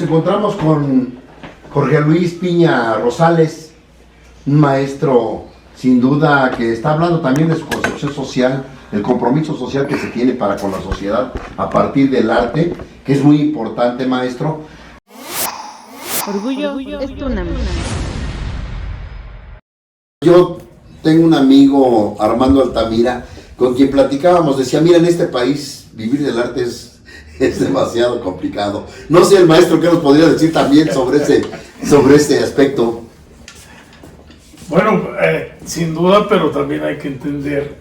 encontramos con Jorge Luis Piña Rosales, un maestro sin duda que está hablando también de su concepción social, el compromiso social que se tiene para con la sociedad a partir del arte, que es muy importante, maestro. Orgullo es Tunam. Yo tengo un amigo, Armando Altamira, con quien platicábamos, decía, mira, en este país vivir del arte es demasiado complicado. No sé, el maestro, ¿qué nos podría decir también sobre ese aspecto? Bueno, sin duda, pero también hay que entender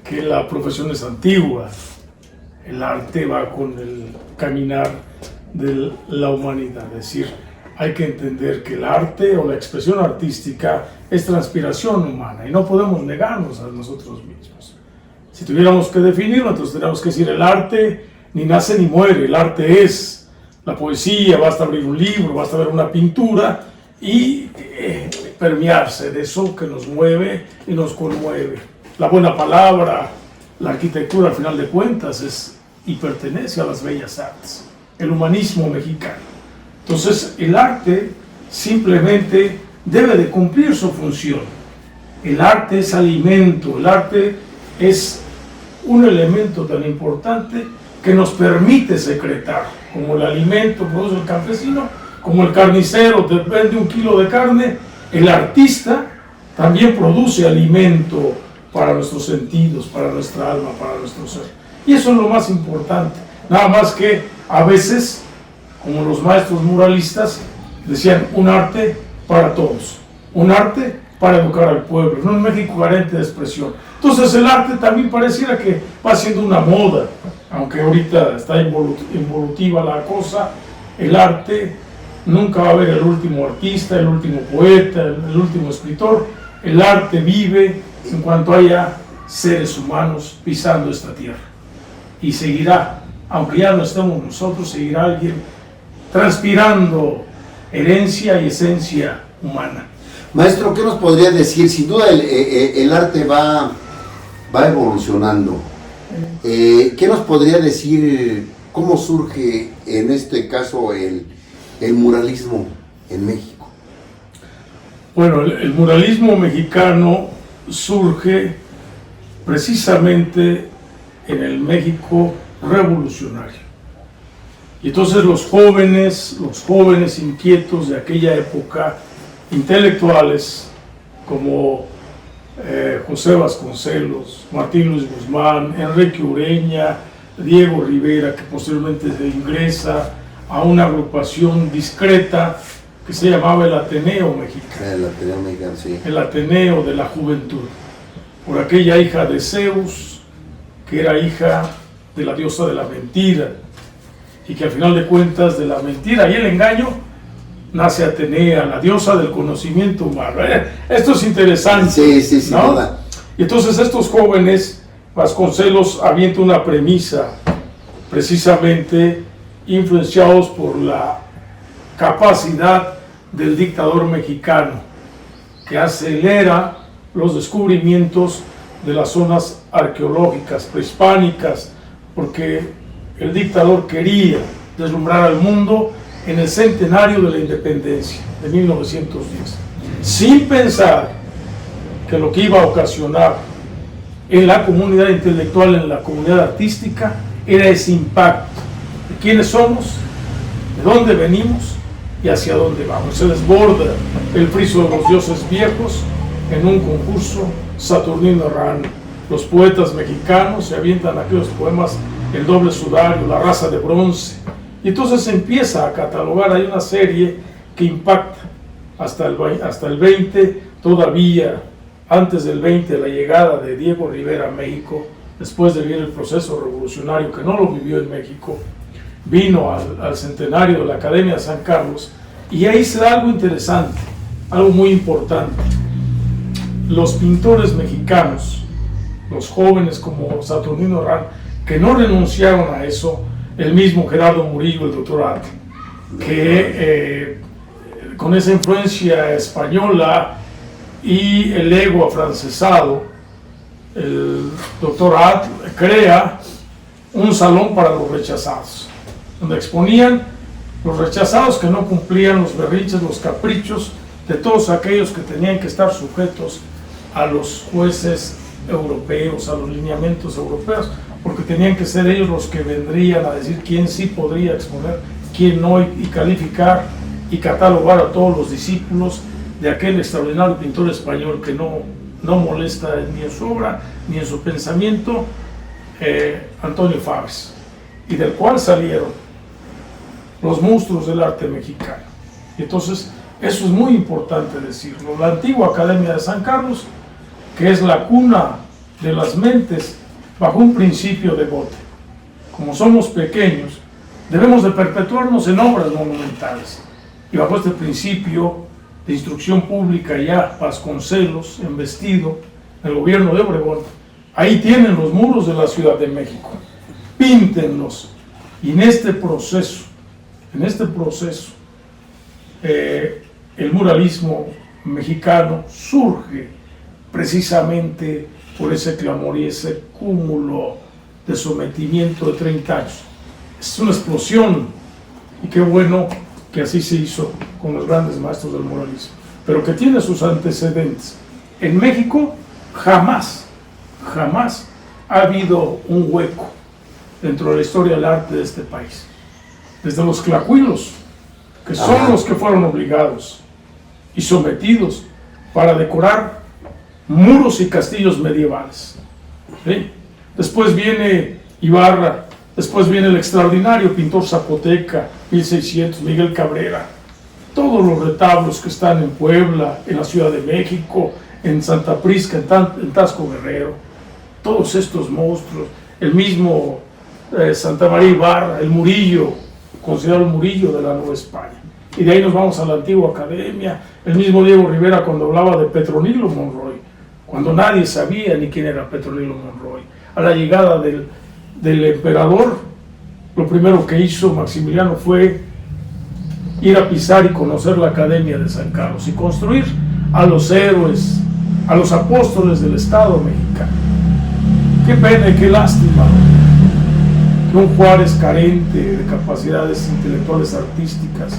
que la profesión es antigua. El arte va con el caminar de la humanidad. Es decir, hay que entender que el arte o la expresión artística es transpiración humana y no podemos negarnos a nosotros mismos. Si tuviéramos que definirlo, entonces tendríamos que decir el arte ni nace ni muere, el arte es la poesía, basta abrir un libro, basta ver una pintura y permearse de eso que nos mueve y nos conmueve. La buena palabra, la arquitectura al final de cuentas es y pertenece a las bellas artes, el humanismo mexicano. Entonces el arte simplemente debe de cumplir su función. El arte es alimento, el arte es un elemento tan importante que nos permite secretar, como el alimento produce el campesino, como el carnicero te vende 1 kilo de carne, el artista también produce alimento para nuestros sentidos, para nuestra alma, para nuestro ser. Y eso es lo más importante. Nada más que a veces, como los maestros muralistas, decían un arte para todos, un arte para educar al pueblo, no un México carente de expresión. Entonces el arte también pareciera que va siendo una moda, aunque ahorita está involutiva la cosa. El arte nunca va a haber el último artista, el último poeta, el último escritor. El arte vive en cuanto haya seres humanos pisando esta tierra. Y seguirá, aunque ya no estemos nosotros, seguirá alguien transpirando herencia y esencia humana. Maestro, ¿qué nos podría decir? Sin duda el arte va evolucionando. ¿Qué nos podría decir? ¿Cómo surge en este caso el muralismo en México? Bueno, el muralismo mexicano surge precisamente en el México revolucionario. Y entonces los jóvenes inquietos de aquella época, intelectuales como José Vasconcelos, Martín Luis Guzmán, Enrique Ureña, Diego Rivera, que posteriormente se ingresa a una agrupación discreta que se llamaba el Ateneo Mexicano. El Ateneo Mexicano, sí. El Ateneo de la Juventud, por aquella hija de Zeus, que era hija de la diosa de la mentira, y que al final de cuentas de la mentira y el engaño nace Atenea, la diosa del conocimiento humano. Esto es interesante. Sí, ¿no? ¿Verdad? Y entonces estos jóvenes, Vasconcelos avienta una premisa, precisamente influenciados por la capacidad del dictador mexicano, que acelera los descubrimientos de las zonas arqueológicas prehispánicas, porque el dictador quería deslumbrar al mundo en el centenario de la independencia de 1910, sin pensar que lo que iba a ocasionar en la comunidad intelectual, en la comunidad artística, era ese impacto de quiénes somos, de dónde venimos y hacia dónde vamos. Se desborda el friso de los dioses viejos en un concurso saturnino errante. Los poetas mexicanos se avientan aquellos poemas, el doble sudario, la raza de bronce, y entonces se empieza a catalogar. Hay una serie que impacta hasta el 20, todavía antes del 20, la llegada de Diego Rivera a México, después de vivir el proceso revolucionario, que no lo vivió en México, vino al centenario de la Academia de San Carlos, y ahí se da algo interesante, algo muy importante. Los pintores mexicanos, los jóvenes como Saturnino Herrán, que no renunciaron a eso, el mismo Gerardo Murillo, el doctor At, que con esa influencia española y el ego afrancesado, el doctor At crea un salón para los rechazados, donde exponían los rechazados que no cumplían los berrinches, los caprichos de todos aquellos que tenían que estar sujetos a los jueces europeos, a los lineamientos europeos, porque tenían que ser ellos los que vendrían a decir quién sí podría exponer, quién no, y calificar y catalogar a todos los discípulos de aquel extraordinario pintor español que no molesta ni en su obra ni en su pensamiento, Antonio Fabres, y del cual salieron los monstruos del arte mexicano. Y entonces eso es muy importante decirlo. La antigua Academia de San Carlos, que es la cuna de las mentes, bajo un principio de bote. Como somos pequeños, debemos de perpetuarnos en obras monumentales. Y bajo este principio de instrucción pública, ya Vasconcelos, embestido, el gobierno de Obregón, ahí tienen los muros de la Ciudad de México. Píntenlos. Y en este proceso, el muralismo mexicano surge precisamente por ese clamor y ese cúmulo de sometimiento de 30 años. Es una explosión, y qué bueno que así se hizo con los grandes maestros del muralismo, pero que tiene sus antecedentes. En México jamás ha habido un hueco dentro de la historia del arte de este país. Desde los tlacuilos, que son los que fueron obligados y sometidos para decorar muros y castillos medievales. ¿Sí? Después viene Ibarra, después viene el extraordinario pintor zapoteca, 1600, Miguel Cabrera. Todos los retablos que están en Puebla, en la Ciudad de México, en Santa Prisca, en Tasco Guerrero, todos estos monstruos, el mismo Santa María Ibarra, el Murillo, considerado el Murillo de la Nueva España. Y de ahí nos vamos a la antigua Academia, el mismo Diego Rivera cuando hablaba de Petronilo Monroy, cuando nadie sabía ni quién era Petronilo Monroy. A la llegada del emperador, lo primero que hizo Maximiliano fue ir a pisar y conocer la Academia de San Carlos y construir a los héroes, a los apóstoles del Estado mexicano. Qué pena y qué lástima que un Juárez carente de capacidades intelectuales artísticas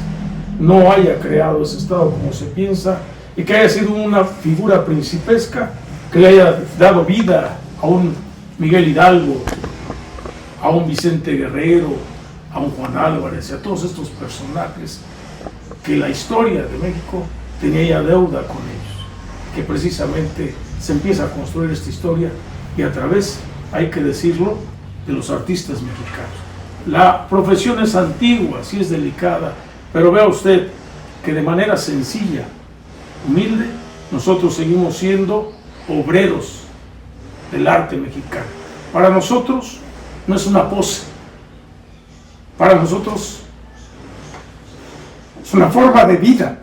no haya creado ese Estado como se piensa, y que haya sido una figura principesca que le haya dado vida a un Miguel Hidalgo, a un Vicente Guerrero, a un Juan Álvarez y a todos estos personajes que la historia de México tenía ya deuda con ellos, que precisamente se empieza a construir esta historia y a través, hay que decirlo, de los artistas mexicanos. La profesión es antigua, sí es delicada, pero vea usted que de manera sencilla, humilde, nosotros seguimos siendo obreros del arte mexicano. Para nosotros no es una pose, para nosotros es una forma de vida.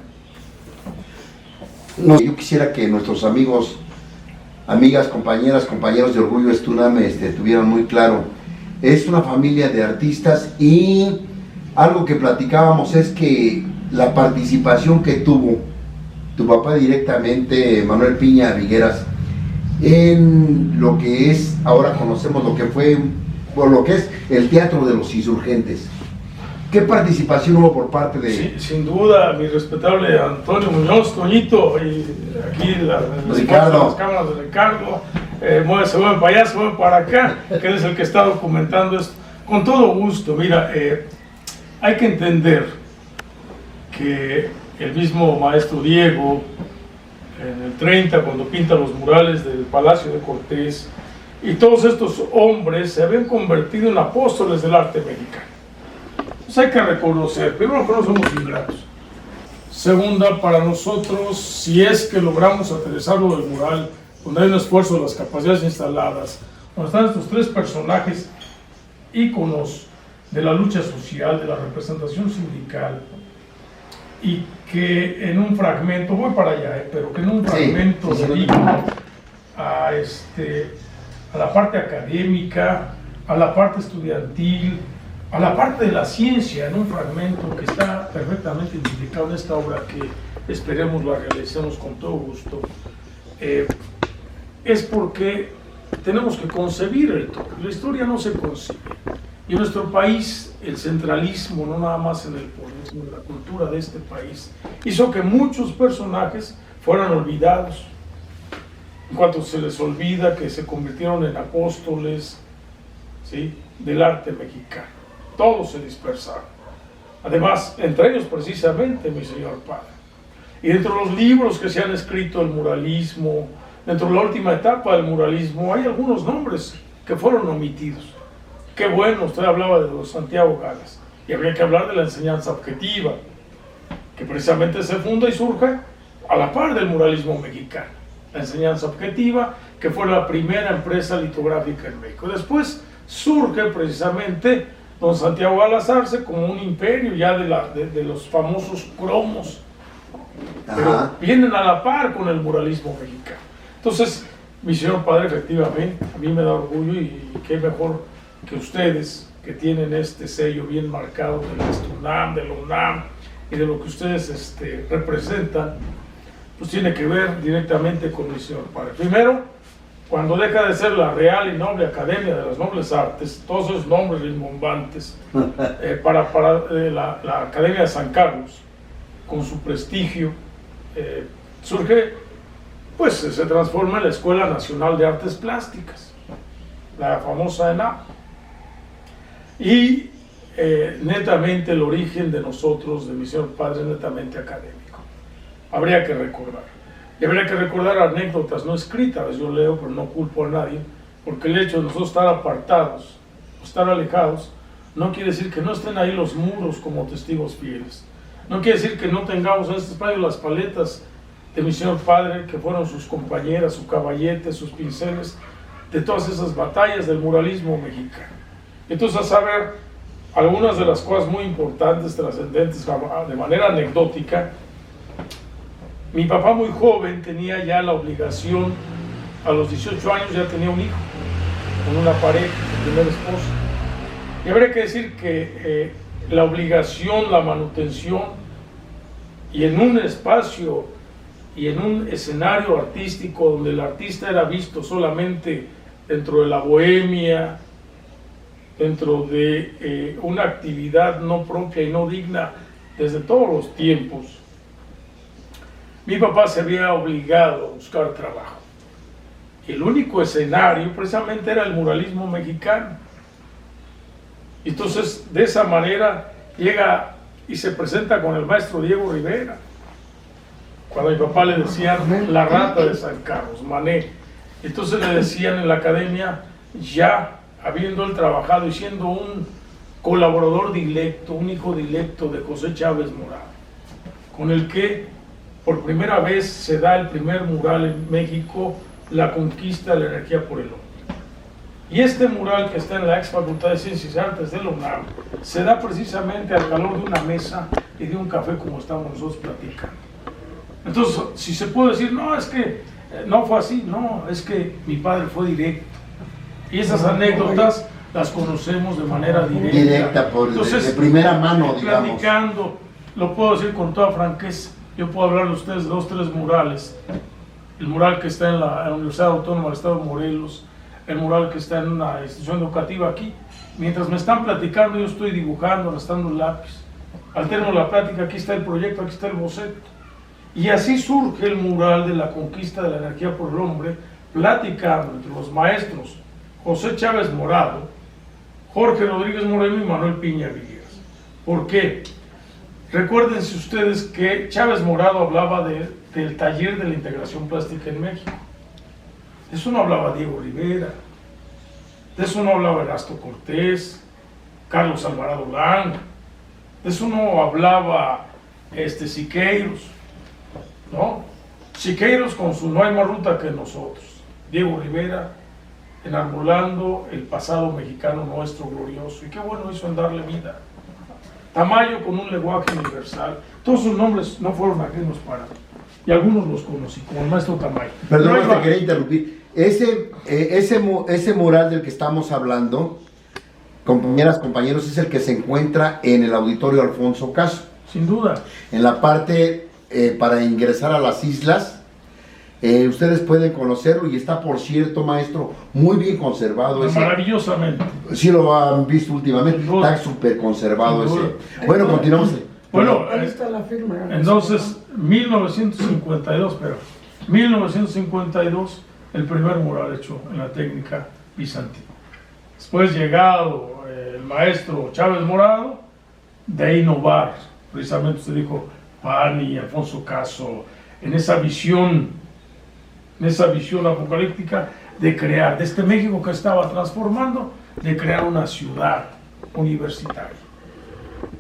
No, yo quisiera que nuestros amigos, amigas, compañeras, compañeros de Orgullo Estuname tuvieran muy claro, es una familia de artistas, y algo que platicábamos es que la participación que tuvo tu papá directamente, Manuel Piña Vigueras, en lo que es, ahora conocemos lo que fue, por lo que es el Teatro de los Insurgentes. ¿Qué participación hubo por parte de...? Sí, sin duda, mi respetable Antonio Muñoz, Toñito, y aquí las cámaras de Ricardo, se mueven para allá, se mueven para acá, que es el que está documentando esto. Con todo gusto, mira, hay que entender que el mismo maestro Diego, en el 30, cuando pinta los murales del Palacio de Cortés, y todos estos hombres se habían convertido en apóstoles del arte mexicano. Entonces hay que reconocer, primero, que no somos ingratos. Segunda, para nosotros, si es que logramos aterrizarlo del mural, donde hay un esfuerzo de las capacidades instaladas, donde están estos tres personajes íconos de la lucha social, de la representación sindical, y que en un fragmento, voy para allá, pero que en un fragmento dedica a la parte académica, a la parte estudiantil, a la parte de la ciencia, en un fragmento que está perfectamente identificado en esta obra, que esperemos la realicemos con todo gusto, es porque tenemos que concebir el toque. La historia no se concibe, Y en nuestro país, el centralismo, no nada más en el poder, sino en la cultura de este país, hizo que muchos personajes fueran olvidados. En cuanto se les olvida que se convirtieron en apóstoles, ¿sí?, del arte mexicano. Todos se dispersaron. Además, entre ellos precisamente mi señor padre. Y dentro de los libros que se han escrito del muralismo, dentro de la última etapa del muralismo, hay algunos nombres que fueron omitidos. Qué bueno, usted hablaba de los Santiago Galas, y habría que hablar de la enseñanza objetiva, que precisamente se funda y surge a la par del muralismo mexicano. La enseñanza objetiva, que fue la primera empresa litográfica en México. Después surge precisamente don Santiago Galas Arce como un imperio ya de los famosos cromos, pero vienen a la par con el muralismo mexicano. Entonces, mi señor padre, efectivamente, a mí me da orgullo, y qué mejor que ustedes, que tienen este sello bien marcado de la UNAM, de la UNAM, y de lo que ustedes representan, pues tiene que ver directamente con mi señor padre. Primero, cuando deja de ser la Real y Noble Academia de las Nobles Artes, todos esos nombres rimbombantes, para la Academia de San Carlos, con su prestigio, surge, pues se transforma en la Escuela Nacional de Artes Plásticas, la famosa ENAP. Y netamente el origen de nosotros, de mi señor padre, es netamente académico. Habría que recordar. Y habría que recordar anécdotas no escritas. Yo leo, pero no culpo a nadie, porque el hecho de nosotros estar apartados, estar alejados, no quiere decir que no estén ahí los muros como testigos fieles. No quiere decir que no tengamos en este espacio las paletas de mi señor padre, que fueron sus compañeras, su caballete, sus pinceles, de todas esas batallas del muralismo mexicano. Entonces, a saber, algunas de las cosas muy importantes, trascendentes, de manera anecdótica. Mi papá, muy joven, tenía ya la obligación, a los 18 años ya tenía un hijo, con una pareja, su primera esposa. Y habría que decir que la obligación, la manutención, y en un espacio y en un escenario artístico donde el artista era visto solamente dentro de la bohemia, dentro de una actividad no propia y no digna desde todos los tiempos, mi papá se había obligado a buscar trabajo. Y el único escenario precisamente era el muralismo mexicano. Entonces, de esa manera llega y se presenta con el maestro Diego Rivera. Cuando a mi papá le decían la rata de San Carlos, Mané. Entonces le decían en la academia, ya habiendo él trabajado y siendo un colaborador directo, un hijo directo de José Chávez Morado, con el que por primera vez se da el primer mural en México, La conquista de la energía por el hombre. Y este mural, que está en la ex Facultad de Ciencias y Artes de la UNAM, se da precisamente al calor de una mesa y de un café como estamos nosotros platicando. Entonces, si se puede decir, no, es que no fue así, no, es que mi padre fue directo. Y esas anécdotas las conocemos de manera directa. Directa, entonces, de primera mano, digamos. Platicando, lo puedo decir con toda franqueza. Yo puedo hablar de ustedes de 2 o 3 murales. El mural que está en la Universidad Autónoma del Estado de Morelos, el mural que está en una institución educativa aquí. Mientras me están platicando, yo estoy dibujando, arrastrando el lápiz. Al término de la plática, aquí está el proyecto, aquí está el boceto. Y así surge el mural de la conquista de la energía por el hombre, platicando entre los maestros José Chávez Morado, Jorge Rodríguez Moreno y Manuel Piña Villegas. ¿Por qué? Recuérdense ustedes que Chávez Morado hablaba del taller de la integración plástica en México. De eso no hablaba Diego Rivera, de eso no hablaba Erasto Cortés, Carlos Alvarado Lang, de eso no hablaba Siqueiros, ¿no? Siqueiros con su No hay más ruta que nosotros. Diego Rivera enarbolando el pasado mexicano nuestro glorioso. Y qué bueno hizo en darle vida. Tamayo con un lenguaje universal. Todos sus nombres no fueron ajenos para mí. Y algunos los conocí, como el maestro Tamayo. Perdón, te quería interrumpir. Ese mural del que estamos hablando, compañeras, compañeros, es el que se encuentra en el Auditorio Alfonso Caso. Sin duda. En la parte para ingresar a las islas, Ustedes pueden conocerlo y está, por cierto, maestro, muy bien conservado ese. Maravillosamente. Sí lo han visto últimamente, está súper conservado ese. Bueno, continuamos. Bueno, ahí está la firma. Entonces, 1952, el primer mural hecho en la técnica bizantina. Después, llegado el maestro Chávez Morado, de innovar, precisamente usted dijo, Pani, Alfonso Caso, en esa visión apocalíptica de crear, de este México que estaba transformando, de crear una ciudad universitaria.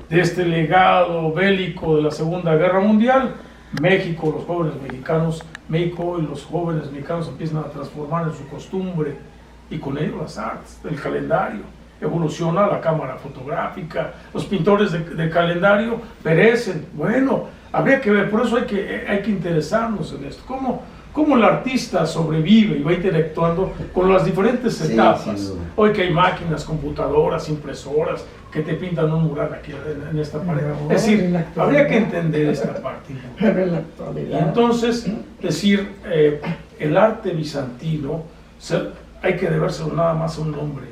De este legado bélico de la Segunda Guerra Mundial, México y los jóvenes mexicanos empiezan a transformar en su costumbre y con ello las artes, el calendario. Evoluciona la cámara fotográfica, los pintores de calendario perecen. Bueno, habría que ver, por eso hay que interesarnos en esto. ¿Cómo el artista sobrevive y va interactuando con las diferentes etapas? Sí, hoy que hay máquinas, computadoras, impresoras, que te pintan un mural aquí en esta pared. Es decir, habría que entender esta parte. Pero en la actualidad. Entonces, el arte bizantino, hay que debérselo nada más a un hombre,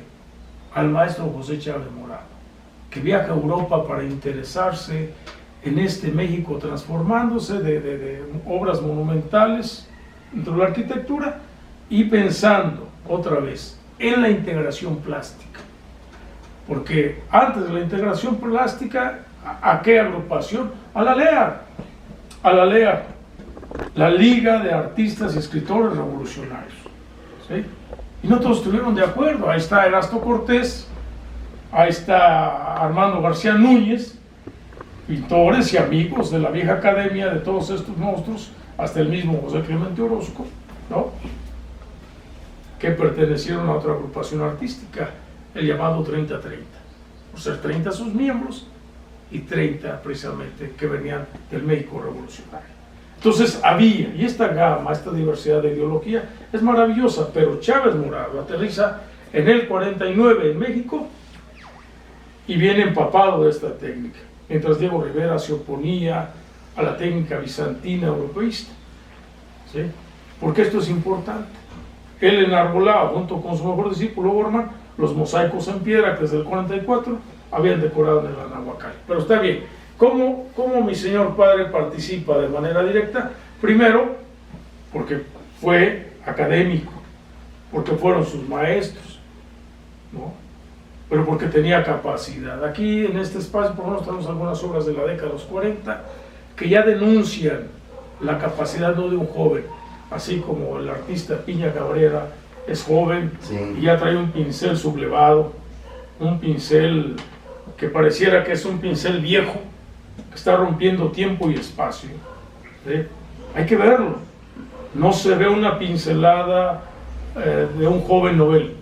al maestro José Chávez Morado, que viaja a Europa para interesarse en este México transformándose de obras monumentales dentro de la arquitectura y pensando otra vez en la integración plástica. Porque antes de la integración plástica, ¿a qué agrupación? A la LEA, la Liga de Artistas y Escritores Revolucionarios. ¿Sí? Y no todos estuvieron de acuerdo. Ahí está Erasto Cortés, ahí está Armando García Núñez, pintores y amigos de la vieja academia de todos estos monstruos, hasta el mismo José Clemente Orozco, ¿no?, que pertenecieron a otra agrupación artística, el llamado 30-30, por ser 30 sus miembros y 30 precisamente que venían del México revolucionario. Entonces había, y esta gama, esta diversidad de ideología es maravillosa, pero Chávez Morado aterriza en el 49 en México y viene empapado de esta técnica, mientras Diego Rivera se oponía a la técnica bizantina europeísta. ¿Sí? Porque esto es importante. Él enarbolaba, junto con su mejor discípulo Borman, los mosaicos en piedra que desde el 44 habían decorado en el Anahuacalli. Pero está bien, ¿cómo mi señor padre participa de manera directa? Primero, porque fue académico, porque fueron sus maestros, ¿no?, pero porque tenía capacidad. Aquí en este espacio por lo menos tenemos algunas obras de la década de los 40 que ya denuncian la capacidad no de un joven, así como el artista Piña Cabrera es joven, sí, y ya trae un pincel sublevado, un pincel que pareciera que es un pincel viejo, que está rompiendo tiempo y espacio. ¿Sí? Hay que verlo. No se ve una pincelada de un joven novel.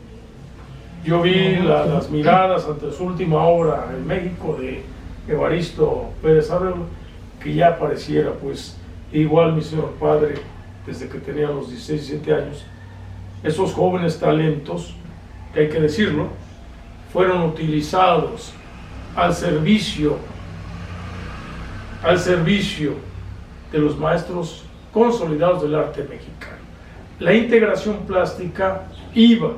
Yo vi las miradas ante su última obra en México de Evaristo Pérez Arrelo, que ya pareciera, pues, igual mi señor padre, desde que tenía los 16, 17 años, esos jóvenes talentos, que hay que decirlo, fueron utilizados al servicio de los maestros consolidados del arte mexicano. La integración plástica iba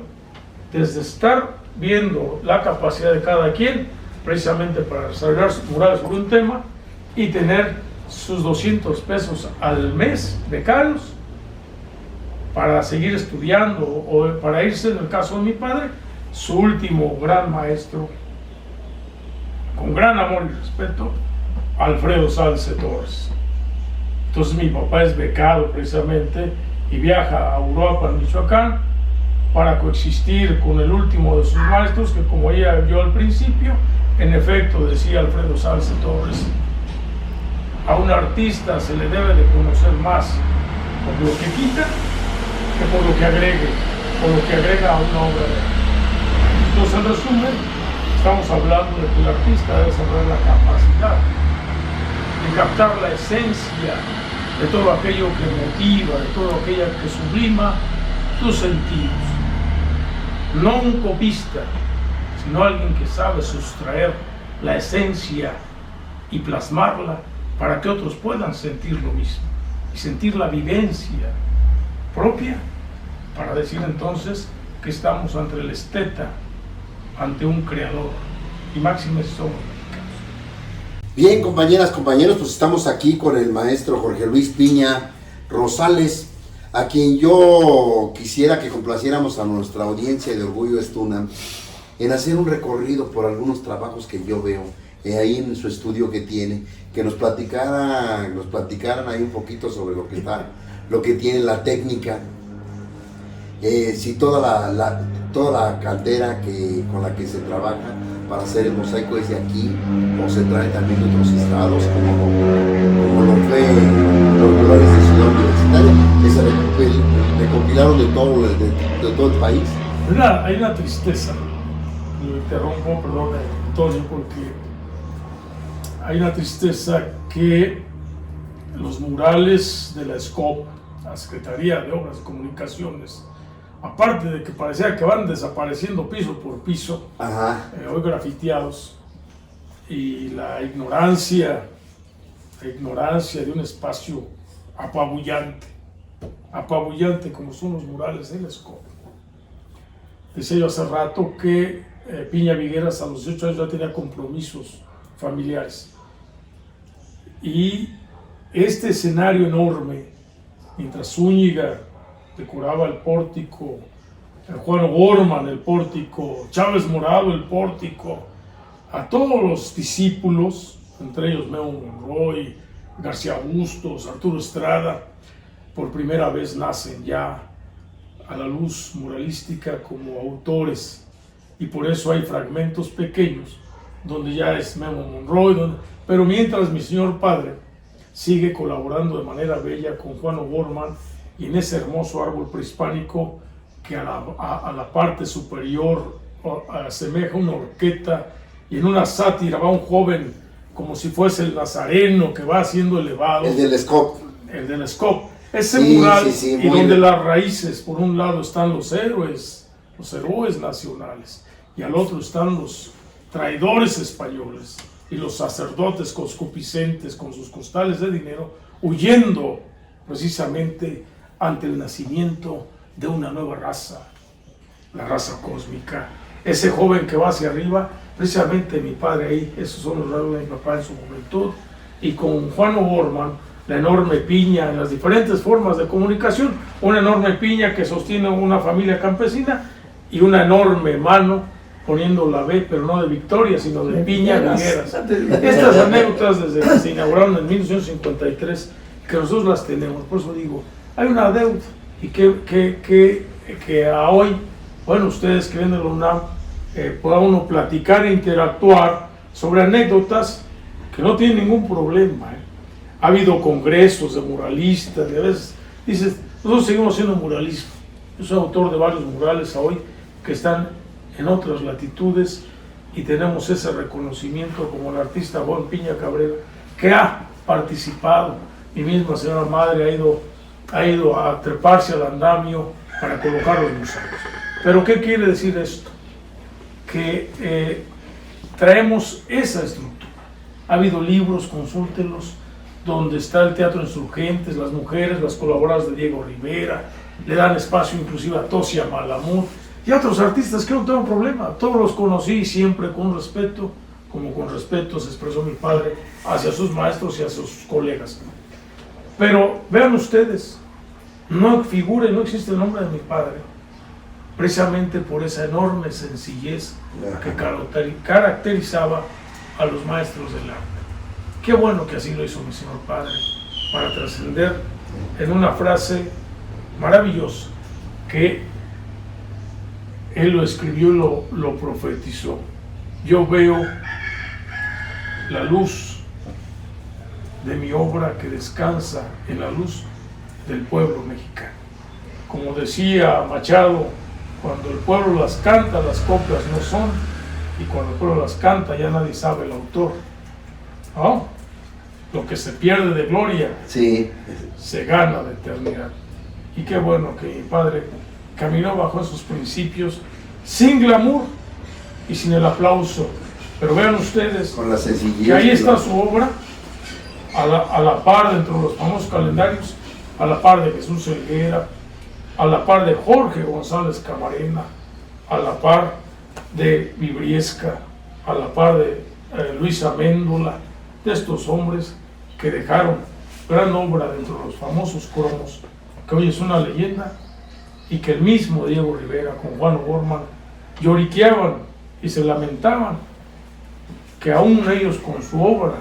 desde estar viendo la capacidad de cada quien, precisamente para desarrollar sus murales sobre un tema, y tener sus 200 pesos al mes becarios para seguir estudiando o para irse, en el caso de mi padre, su último gran maestro, con gran amor y respeto, Alfredo Salce Torres. Entonces mi papá es becado precisamente y viaja a Europa, en Michoacán, para coexistir con el último de sus maestros, que como ella vio al principio, en efecto, decía Alfredo Salce Torres, a un artista se le debe de conocer más por lo que quita que por lo que agregue, por lo que agrega a una obra de arte. Entonces, en resumen, estamos hablando de que el artista debe desarrollar la capacidad de captar la esencia de todo aquello que motiva, de todo aquello que sublima tus sentidos. No un copista, sino alguien que sabe sustraer la esencia y plasmarla para que otros puedan sentir lo mismo y sentir la vivencia propia para decir entonces que estamos ante el esteta, ante un creador, y máxime somos mexicanos. Bien, compañeras, compañeros, pues estamos aquí con el maestro Jorge Luis Piña Rosales, a quien yo quisiera que complaciéramos a nuestra audiencia de Orgullo Estuna en hacer un recorrido por algunos trabajos que yo veo ahí en su estudio que tiene, que nos platicaran ahí un poquito sobre lo que tiene la técnica, si toda la cantera con la que se trabaja para hacer el mosaico es de aquí, o se trae también de otros estados, como lo fue los lugares de Ciudad Universitaria, que se recopilaron de todo el país. Hay una tristeza, lo interrumpo, perdón, Antonio, porque hay una tristeza que los murales de la SCOP, la Secretaría de Obras y Comunicaciones, aparte de que parecía que van desapareciendo piso por piso, hoy grafiteados, y la ignorancia de un espacio apabullante como son los murales de la SCOP. Decía yo hace rato que Piña Vigueras a los 18 años ya tenía compromisos familiares, y este escenario enorme, mientras Zúñiga decoraba el pórtico, Juan O'Gorman el pórtico, Chávez Morado el pórtico, a todos los discípulos, entre ellos Memo Monroy, García Bustos, Arturo Estrada, por primera vez nacen ya a la luz muralística como autores, y por eso hay fragmentos pequeños donde ya es Memo Monroy, pero mientras mi señor padre sigue colaborando de manera bella con Juan O'Gorman, y en ese hermoso árbol prehispánico que a la parte superior asemeja una horqueta, y en una sátira va un joven como si fuese el Nazareno que va siendo elevado. El del SCOP. El del SCOP. Ese mural, y donde bien. las raíces, por un lado están los héroes nacionales, y al otro están los traidores españoles y los sacerdotes concupiscentes con sus costales de dinero, huyendo precisamente ante el nacimiento de una nueva raza, la raza cósmica. Ese joven que va hacia arriba, precisamente mi padre ahí, esos son los rasgos de mi papá en su juventud, y con Juan O'Gorman, la enorme piña en las diferentes formas de comunicación, una enorme piña que sostiene una familia campesina, y una enorme mano poniendo la B, pero no de Victoria, sino de Piña Vigueras. Estas anécdotas desde que se inauguraron en 1953, que nosotros las tenemos, por eso digo, hay una deuda, y que a hoy, bueno, ustedes que ven el UNAM, pueda uno platicar e interactuar sobre anécdotas que no tienen ningún problema. Ha habido congresos de muralistas, y a veces dices, nosotros seguimos siendo muralismo. Yo soy autor de varios murales hoy que están en otras latitudes, y tenemos ese reconocimiento como el artista Juan Piña Cabrera, que ha participado. Mi misma señora madre ha ido a treparse al andamio para colocar los mosaicos. Pero ¿qué quiere decir esto? Que traemos esa estructura. Ha habido libros, consúltenlos, donde está el Teatro Insurgentes, las mujeres, las colaboradoras de Diego Rivera, le dan espacio inclusive a Tosia Malamud y a otros artistas que no tengo problema. Todos los conocí siempre con respeto, como con respeto se expresó mi padre hacia sus maestros y hacia sus colegas. Pero vean ustedes, no figura y no existe el nombre de mi padre, precisamente por esa enorme sencillez que caracterizaba a los maestros del arte. Qué bueno que así lo hizo mi señor padre, para trascender en una frase maravillosa, que él lo escribió y lo profetizó. Yo veo la luz de mi obra que descansa en la luz del pueblo mexicano. Como decía Machado, cuando el pueblo las canta, las coplas no son, y cuando el pueblo las canta ya nadie sabe el autor. ¿No? Lo que se pierde de gloria, sí, se gana de eternidad. Y qué bueno que mi padre caminó bajo esos principios, sin glamour y sin el aplauso. Pero vean ustedes, con la sencillez, que ahí está su obra, a la par dentro de los famosos calendarios, a la par de Jesús Helguera, a la par de Jorge González Camarena, a la par de Vibriesca, a la par de Luis Améndola, de estos hombres que dejaron gran obra dentro de los famosos cromos, que hoy es una leyenda, y que el mismo Diego Rivera con Juan O'Gorman lloriqueaban y se lamentaban que aún ellos con su obra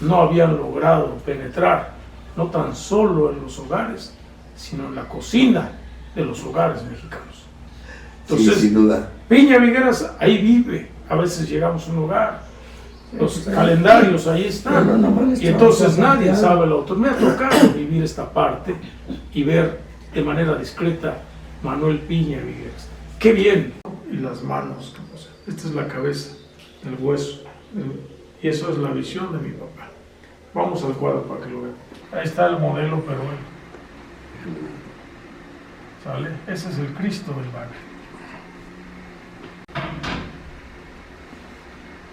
no habían logrado penetrar no tan solo en los hogares, sino en la cocina de los hogares mexicanos. Entonces, sí, sin duda. Piña Vigueras ahí vive, a veces llegamos a un hogar, los calendarios ahí están, y entonces nadie sabe lo otro. Me ha tocado vivir esta parte y ver de manera discreta Manuel Piña Vigueras. ¡Qué bien! Y las manos, esta es la cabeza, el hueso, y eso es la visión de mi papá. Vamos al cuadro para que lo vean. Ahí está el modelo peruano. ¿Sale? Ese es el Cristo del Bacle.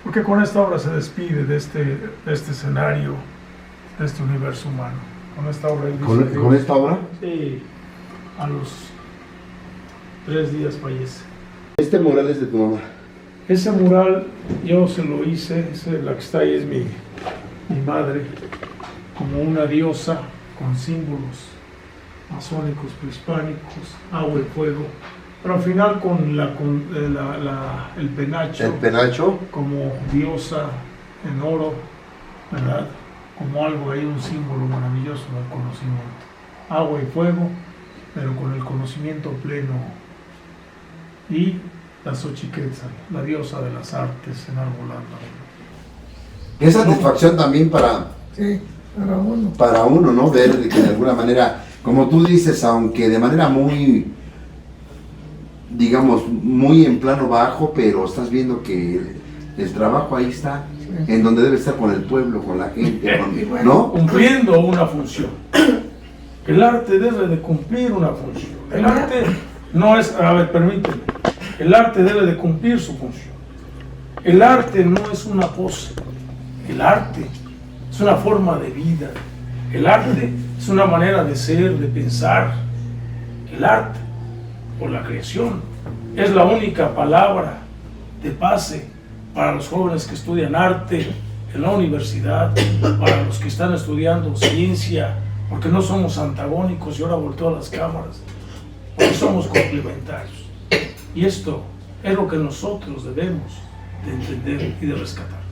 Porque con esta obra se despide de este escenario, de este universo humano. Con esta obra él dice, ¿Con esta obra? Sí, a los 3 días fallece. Este mural es de tu mamá. Ese mural yo se lo hice, la que está ahí es mi madre, como una diosa con símbolos masónicos, prehispánicos, agua y fuego, pero al final con el penacho. El penacho. Como diosa en oro, ¿verdad? Como algo ahí, un símbolo maravilloso del conocimiento. Agua y fuego, pero con el conocimiento pleno. Y la Xochiquetzal, la diosa de las artes, enarbolando. Qué satisfacción también Sí, para uno, ¿no? Ver de que de alguna manera, como tú dices, aunque de manera muy, digamos, muy en plano bajo, pero estás viendo que el trabajo ahí está, en donde debe estar con el pueblo, con la gente, ¿no? Cumpliendo una función. El arte debe de cumplir una función. El arte no es, a ver, permíteme, el arte debe de cumplir su función. El arte no es una pose, el arte es una forma de vida, el arte es una manera de ser, de pensar. El arte, o la creación, es la única palabra de pase para los jóvenes que estudian arte en la universidad, para los que están estudiando ciencia, porque no somos antagónicos, y ahora volteo a las cámaras, porque somos complementarios. Y esto es lo que nosotros debemos de entender y de rescatar.